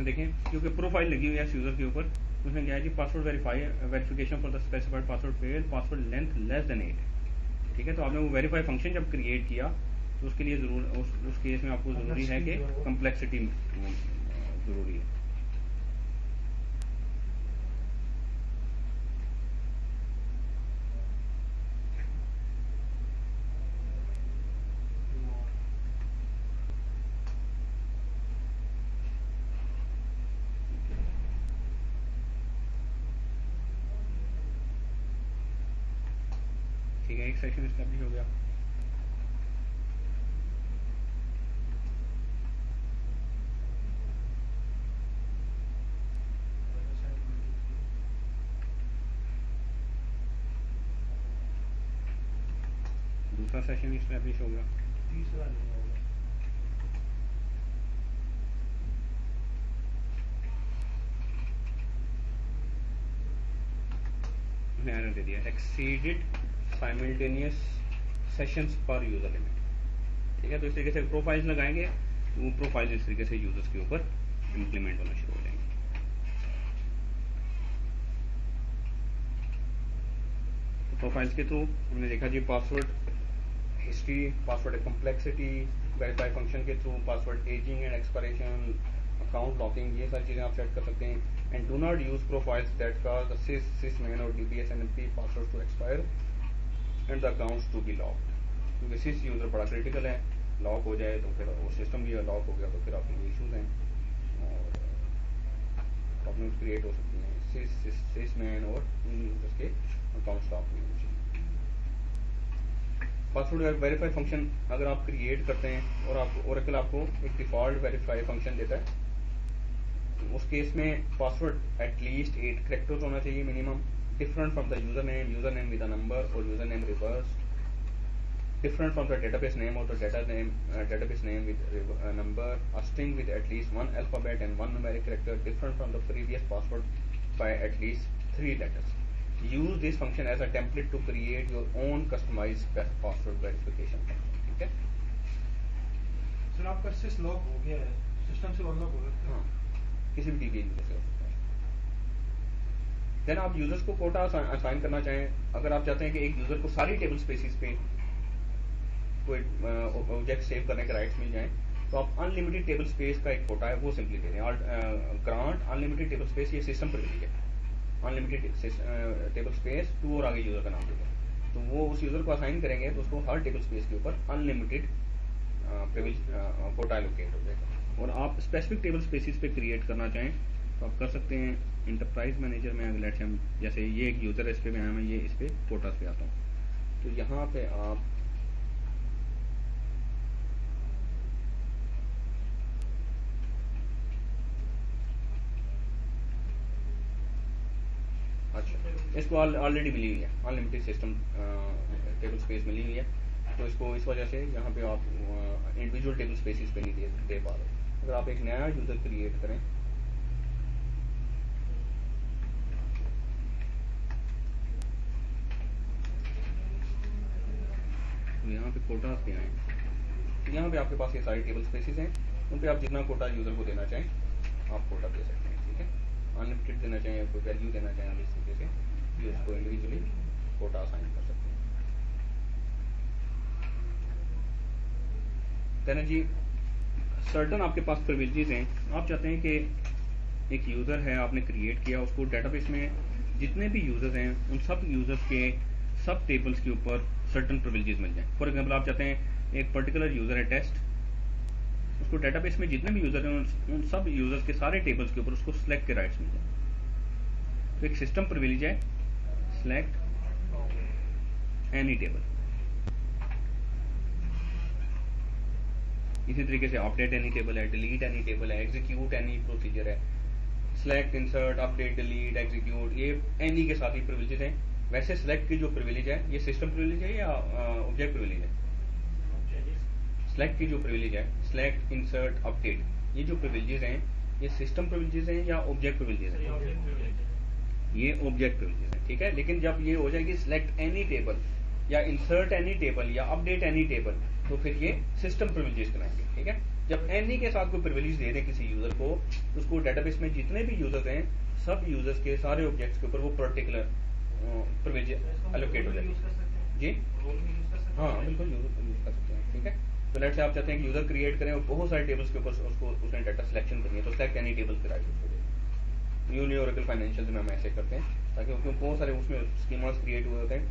देखें क्योंकि प्रोफाइल लगी हुई है इस यूजर के ऊपर, उसमें क्या है जी password verification for the specified password fail, password length less than 8। ठीक है, तो आपने वो वेरीफाई फंक्शन जब क्रिएट किया तो उसके लिए ज़रूर उस केस में आपको ज़रूरी है कि कम्प्लेक्सिटी ज़रूरी है। ठीक है, एक सेक्शन एस्टैब्लिश हो गया। दूसरा सेशन एस्टैब्लिश हो गया। तीसरा नहीं होगा। एरर दे दिया, एक्सीडेड साइमल्टेनियस सेशंस पर यूजर लिमिट। ठीक है, तो इस तरीके से प्रोफाइल्स लगाएंगे, वो प्रोफाइल इस तरीके से यूजर्स के ऊपर इम्प्लीमेंट होना शुरू हो जाएंगे। तो प्रोफाइल्स के थ्रू हमने देखा जी password history, password complexity, verify function के through password ageing and expiration, account locking, ये सारी चीज़ें आप सेट कर सकते हैं। And do not use profiles that cause the SYSMAN और DBS NMP password to expire and the accounts to be locked, क्योंकि सिस यूजर बड़ा क्रिटिकल है, लॉक हो जाए तो फिर वो सिस्टम भी लॉक हो गया तो फिर आपके इश्यूज हैं और प्रॉब्लम्स क्रिएट हो सकती हैं सिसमैन और इन यूजर्स के अकाउंट स्टॉप नहीं होने चाहिए। पासवर्ड वेरीफाई फंक्शन अगर आप क्रिएट करते हैं और आप ओरेकल आपको एक डिफॉल्ट वेरीफाई फंक्शन देता है, उस केस में पासवर्ड एटलीस्ट 8 कैरेक्टर्स होना चाहिए minimum, different from the username with a number or username reverse, different from the database name or the database name with a number, a string with at least 1 alphabet and 1 numeric character, different from the previous password by at least 3 letters. Use this function as a template to create your own customized password verification function. ठीक है, sir आपका सिस lock हो गया है, system से unlock हो सकता है। हाँ, किसी भी DBA यूजर से हो सकता है। देन आप यूजर्स को कोटा असाइन करना चाहें, अगर आप चाहते हैं कि एक यूजर को सारी टेबल स्पेसिस पे कोई ऑब्जेक्ट सेव करने के राइट्स मिल जाएं, तो आप अनलिमिटेड टेबल स्पेस का एक कोटा है वो सिंपली दे दें। ग्रांट अनलिमिटेड टेबल स्पेस, ये सिस्टम प्रिविलेज है। अनलिमिटेड टेबल स्पेस टू और आगे यूजर का नाम देगा, तो वो उस यूजर को असाइन करेंगे तो उसको हर टेबल स्पेस के ऊपर अनलिमिटेड कोटा एलोकेट हो जाएगा। और आप स्पेसिफिक टेबल स्पेसिस पे क्रिएट करना चाहें तो आप कर सकते हैं। इंटरप्राइज मैनेजर में अगर लेट्स हम जैसे ये एक यूजर है, इस पे मैं आया, ये इस पे कोटास पे आता हूँ, तो यहाँ पे आप अच्छा, इसको ऑलरेडी मिली हुई है अनलिमिटेड सिस्टम टेबल स्पेस मिली हुई है, तो इसको इस वजह से यहाँ पे आप इंडिविजुअल टेबल स्पेसिस पे नहीं दे पा रहे। अगर आप एक नया यूजर क्रिएट करें, तो यहाँ पे कोटास पे आए, तो यहाँ पे आपके पास ये सारी टेबल स्पेसिस हैं, उन पे आप जितना कोटा यूजर को देना चाहें आप कोटा दे सकते हैं। ठीक है, अनलिमिटेड देना चाहें, कोई वैल्यू देना चाहें, आप इस तरीके से यूजर को इंडिविजुअली कोटा असाइन कर सकते हैं। देन जी सर्टन आपके पास प्रिविलेजेस हैं, आप चाहते हैं कि एक यूजर है आपने क्रिएट किया, उसको डेटाबेस में जितने भी यूजर्स हैं उन सब यूजर्स के सब टेबल्स के ऊपर सर्टन प्रिविलेजेस मिल जाएं। फॉर एग्जांपल आप चाहते हैं एक पर्टिकुलर यूजर है टेस्ट, उसको डेटाबेस में जितने भी यूजर हैं उन सब यूजर्स के सारे टेबल्स के ऊपर उसको सिलेक्ट के राइट्स मिल जाए। तो एक सिस्टम प्रिविलेज है सिलेक्ट एनी टेबल। इसी तरीके से अपडेट एनी टेबल है, डिलीट एनी टेबल है, एग्जीक्यूट एनी प्रोसीजर है, select, insert, update, delete, execute, ये एनी के साथ ही प्रिविलेजेस हैं। वैसे सिलेक्ट की जो प्रिविलेज है ये सिस्टम प्रिविलेज है या ऑब्जेक्ट प्रिविलेज है? सिलेक्ट की जो प्रिविलेज है, सिलेक्ट, इंसर्ट, अपडेट, ये जो प्रिविलेजेस हैं ये सिस्टम प्रिविलेजेस हैं या ऑब्जेक्ट प्रिविलेजेस हैं? ये ऑब्जेक्ट प्रिविलेजेस हैं। ठीक है, लेकिन जब ये हो जाएगी सिलेक्ट एनी टेबल या इंसर्ट एनी टेबल या अपडेट एनी टेबल, तो फिर ये सिस्टम प्रिविलेजेस कराएंगे। ठीक है, जब एनी के साथ कोई प्रिविलेज दे दें किसी यूजर को, उसको डेटाबेस में जितने भी यूजर्स हैं सब यूजर्स के सारे ऑब्जेक्ट्स के ऊपर वो पर्टिकुलर प्रिविलेज एलोकेट हो जाएगी। जी हाँ बिल्कुल यूज कर सकते हैं। ठीक है, तो लेट से आप चाहते हैं कि यूजर क्रिएट करें और बहुत सारे टेबल्स के ऊपर उसको उसने डाटा सिलेक्शन करनी है, तो सिलेक्ट एनी टेबल के राइट उसको दे। न्यू ओरेकल फाइनेंशियल में हम ऐसे करते हैं ताकि क्योंकि बहुत सारे उसमें स्कीमास क्रिएट हुए होते हैं।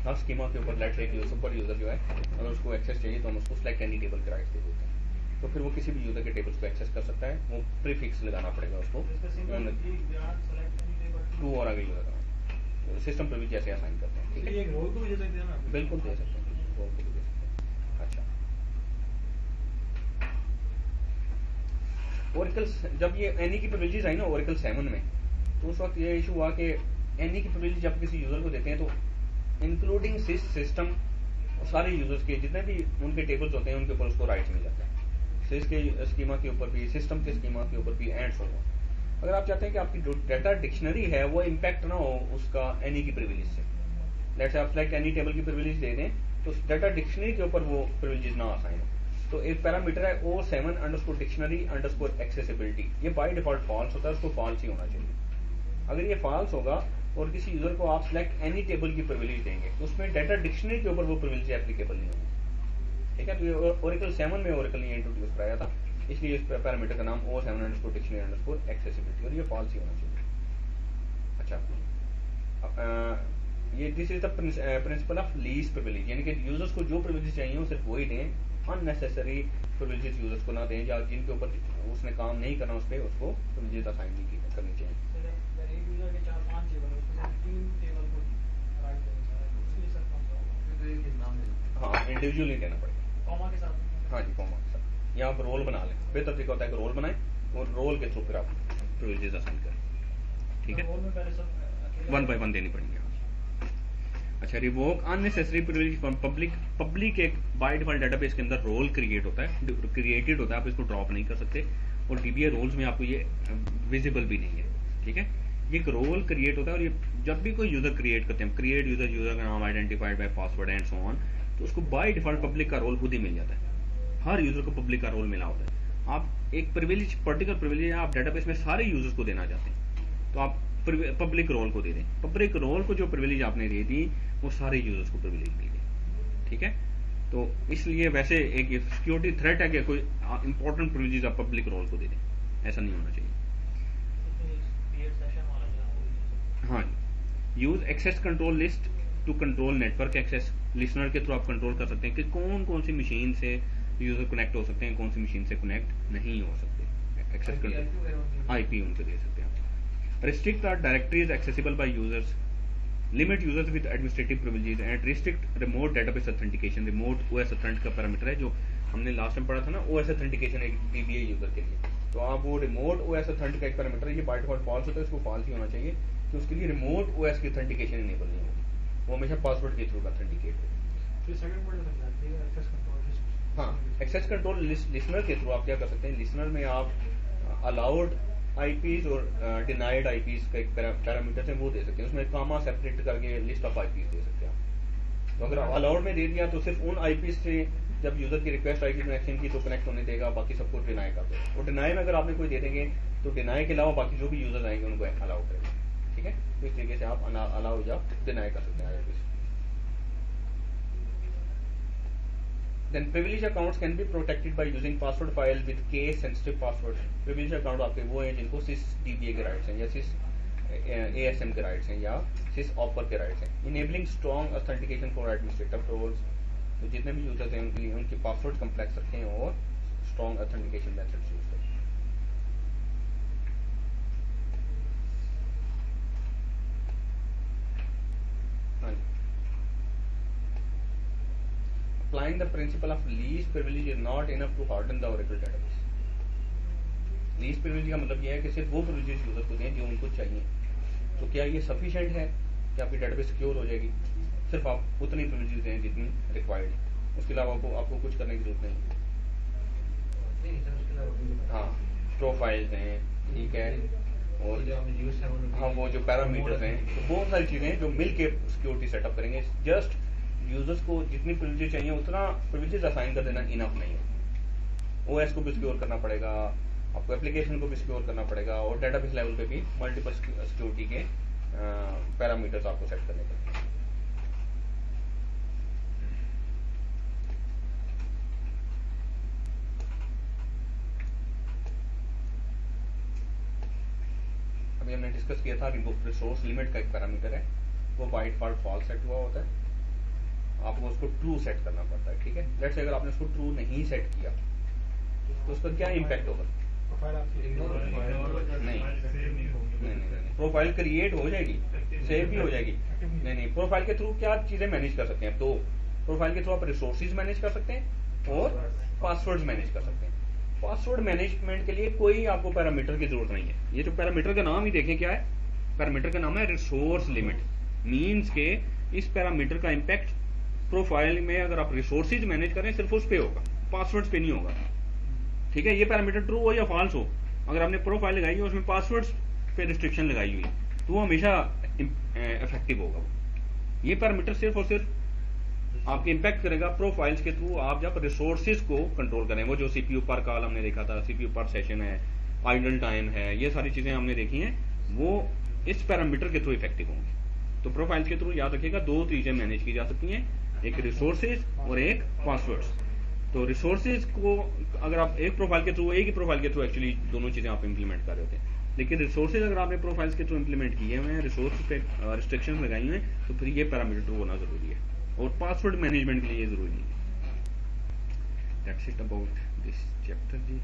हर स्कीमा के ऊपर लेट से एक सुपर यूजर जो है अगर उसको एक्सेस चाहिए तो हम उसको सिलेक्ट एनी टेबल के राइट दे देते हैं, तो फिर वो किसी भी यूजर के टेबल्स को एक्सेस कर सकता है। वो प्रीफिक्स लगाना पड़ेगा उसको टू और आगे यूजर का सिस्टम पर भी जैसे असाइन करते हैं। ठीक है, एक रोल को भी दे सकते हैं ना? बिल्कुल दे सकते हैं, रोल को भी दे सकते हैं। अच्छा, ओरेकल जब ये एनी की प्रिविलेजेस आई ना ओरेकल 7 में, तो उस वक्त ये इशू हुआ कि एनी की प्रिविलेज जब किसी यूजर को देते हैं तो इंक्लूडिंग सिस्टम सारे यूजर्स के जितने भी उनके टेबल्स होते हैं उनके ऊपर उसको राइट मिल जाता है। सिस के स्कीमा के ऊपर भी, सिस्टम के स्कीमा के ऊपर भी, एंड सो ऑन। अगर आप चाहते हैं कि आपकी जो डाटा डिक्शनरी है वो इम्पैक्ट ना हो उसका एनी की प्रिविलेज से, लेट्स से आप सिलेक्ट एनी टेबल की प्रिविलेज दे दें तो डाटा डिक्शनरी के ऊपर वो प्रिविलेजेस ना असाइन हो। तो एक पैरामीटर है O7 underscore dictionary underscore accessibility, ये बाय डिफॉल्ट फॉल्स होता है, उसको फॉल्स ही होना चाहिए। अगर ये फॉल्स होगा और किसी यूजर को आप सिलेक्ट एनी टेबल की प्रिविलेज देंगे तो उसमें डाटा डिक्शनरी के ऊपर वो प्रिविलेज एप्लीकेबल नहीं होगी। ठीक है, तो ये ओरेकल 7 में ओरेकल ने इंट्रोड्यूस कराया था, इसलिए इस पैरामीटर का नाम O7 underscore dictionary underscore accessibility, और ये फॉल्स ही होना चाहिए। अच्छा, ये this is the principle of least privilege, यानी कि यूजर्स को जो प्रिविलेज चाहिए वो सिर्फ वही दें, अननेसेसरी प्रिविलेजेस यूजर्स को ना दें, या जिनके ऊपर उसने काम नहीं करना उस पर उसको प्रिविलेज असाइन नहीं करनी चाहिए। एक यूजर के 4-5 टेबल उसमें 3 टेबल को राइट देना है, उसके लिए सर कौन सा हाँ इंडिविजुअली देना पड़ेगा, कॉमा के साथ। हाँ जी कॉमा के साथ, या आप रोल बना लें, बेहतर तरीका होता है कि रोल बनाएं और रोल के थ्रू फिर आप प्रिविलेजेस असाइन करें। ठीक है, रोल में पहले सब 1 by 1 देनी पड़ेंगे। अच्छा, revoke unnecessary privilege from public एक बाय डिफॉल्ट डेटाबेस के अंदर रोल क्रिएटेड होता है, आप इसको ड्रॉप नहीं कर सकते, और डीबीए रोल्स में आपको ये विजिबल भी नहीं है। ठीक है, ये एक रोल क्रिएट होता है, और ये जब भी कोई यूजर क्रिएट करते हैं, क्रिएट यूजर का नाम identified by password and so on, तो उसको बाय डिफॉल्ट पब्लिक का रोल खुद ही मिल जाता है। हर यूजर को पब्लिक का रोल मिला होता है। आप एक प्रिविलेज पर्टिकुलर प्रिविलेज आप डेटाबेस में सारे यूजर्स को देना चाहते हैं तो आप पब्लिक रोल को दे दें। पब्लिक रोल को जो प्रिविलेज आपने दे दी वो सारे यूजर्स को प्रिविलेज मिल गई। ठीक है, तो इसलिए वैसे एक सिक्योरिटी थ्रेट है कि कोई इंपॉर्टेंट प्रिविलेज आप पब्लिक रोल को दे दें, ऐसा नहीं होना चाहिए। हाँ, use access control list to control network access, listener के थ्रू आप कंट्रोल कर सकते हैं कि कौन कौन सी मशीन से यूजर कनेक्ट हो सकते हैं, कौन सी मशीन से कनेक्ट नहीं हो सकते। एक्सेस कंट्रोल आईपी उनको दे सकते हैं। Restrict the directories accessible by users. Limit users with administrative privileges and restrict remote database authentication. Remote OS authent का पैरामीटर है जो हमने लास्ट टाइम पढ़ा था ना, OS authentication एक DBA यूजर के लिए। तो आप वो remote OS authent का एक पैरामीटर है, ये बाय डिफॉल्ट फॉल्स होता है, इसको फॉल्स ही होना चाहिए कि उसके लिए remote OS की authentication इनेबल नहीं होगी, वो हमेशा पासवर्ड के थ्रू ऑथेंटिकेट होगी। फिर सेकंड पॉइंट समझाते हैं एक्सेस कंट्रोल। हाँ, एक्सेस कंट्रोल लिसनर के थ्रू आप क्या कर सकते हैं, लिसनर में आप अलाउड आईपीज और डिनाइड आईपीज का एक पैरामीटर है वो दे सकते हैं, उसमें कामा सेपरेट करके लिस्ट ऑफ आईपीज दे सकते हैं आप। तो अगर अलाउड में दे दिया तो सिर्फ उन आईपीज से जब यूजर की रिक्वेस्ट आएगी कनेक्शन की तो कनेक्ट होने देगा, बाकी सबको डिनाई कर देगा। और डिनाई में अगर आपने कोई दे देंगे तो डिनाई के अलावा बाकी जो भी यूजर आएंगे उनको अलाउ करेगा। ठीक है, तो इस तरीके से आप अलाउ या डिनाई कर सकते हैं IPs. Then privileged accounts can be protected by using password file with case sensitive password. Privileged account आपके वो हैं जिनको sys DBA के राइट्स हैं या sys ASM के राइट्स हैं या sys ऑपर के राइट्स हैं। Enabling strong authentication for administrative roles, तो जितने भी यूजर्स हैं उनके लिए उनके पासवर्ड कम्प्लेक्स रखें और strong authentication methods यूज करें। हाँ जी, applying the principle of least privilege is not enough to harden the Oracle database. Least privilege का मतलब यह है कि सिर्फ वो privileges यूजर को दें जो उनको चाहिए। तो क्या ये sufficient है कि आपकी database सिक्योर हो जाएगी? सिर्फ आप उतनी privileges दें जितनी required है, उसके अलावा आपको कुछ करने की जरूरत नहीं। हाँ, प्रोफाइल्स हैं, ठीक है, और हाँ वो जो पैरामीटर्स हैं, तो बहुत सारी चीजें जो मिल के सिक्योरिटी सेटअप करेंगे। जस्ट यूजर्स को जितनी प्रिविलेज चाहिए उतना प्रिविलेज असाइन कर देना इनफ नहीं है। ओएस को भी सिक्योर करना पड़ेगा, आपको एप्लीकेशन को भी सिक्योर करना पड़ेगा, और डेटाबेस लेवल पे भी मल्टीपल सिक्योरिटी के पैरामीटर्स आपको सेट करने पड़ेंगे। डिस्कस किया था, रिसोर्स लिमिट का एक पैरामीटर है, वो बाय डिफॉल्ट फॉल्स सेट हुआ होता है, आपको उसको ट्रू सेट करना पड़ता है। ठीक है, लेट्स से अगर आपने उसको ट्रू नहीं सेट किया तो उसका क्या इम्पैक्ट होगा? प्रोफाइल आपकी इग्नोर नहीं, प्रोफाइल क्रिएट हो जाएगी, सेव भी हो जाएगी। नहीं, प्रोफाइल के थ्रू क्या चीजें मैनेज कर सकते हैं? तो प्रोफाइल के थ्रू आप रिसोर्सेज मैनेज कर सकते हैं और पासवर्ड्स मैनेज कर सकते हैं। पासवर्ड मैनेजमेंट के लिए कोई आपको पैरामीटर की जरूरत नहीं है। ये जो पैरामीटर का नाम ही देखें क्या है, पैरामीटर का नाम है रिसोर्स लिमिट। मीन्स के इस पैरामीटर का इम्पैक्ट प्रोफाइल में अगर आप रिसोर्सेज मैनेज करें सिर्फ उस पे होगा, पासवर्ड्स पे नहीं होगा। ठीक है, ये पैरामीटर ट्रू हो या फॉल्स हो, अगर आपने प्रोफाइल लगाई है उसमें पासवर्ड्स पे रिस्ट्रिक्शन लगाई हुई है तो वो हमेशा इफेक्टिव होगा। ये पैरामीटर सिर्फ और सिर्फ आपके इम्पैक्ट करेगा प्रोफाइल्स के थ्रू आप जब रिसोर्सेज को कंट्रोल करें। वो जो सीपीयू पर कॉल हमने देखा था, सीपीयू पर सेशन है, आइडल टाइम है, ये सारी चीजें हमने देखी हैं, वो इस पैरामीटर के थ्रू इफेक्टिव होंगी। तो प्रोफाइल्स के थ्रू याद रखिएगा दो चीजें मैनेज की जा सकती हैं, एक रिसोर्सेज और एक पासवर्ड्स। तो रिसोर्सेज को अगर आप एक प्रोफाइल के थ्रू, एक ही प्रोफाइल के थ्रू एक्चुअली दोनों चीजें आप इंप्लीमेंट कर रहे होते हैं, लेकिन रिसोर्सेज अगर आपने प्रोफाइल्स के थ्रू इंप्लीमेंट किए हुए हैं, रिसोर्स पे रिस्ट्रिक्शन लगाई हुई हैं, तो फिर ये पैरामीटर ट्रू होना जरूरी है और पासवर्ड मैनेजमेंट के लिए ये जरूरी नहीं है। That's it about this chapter ji.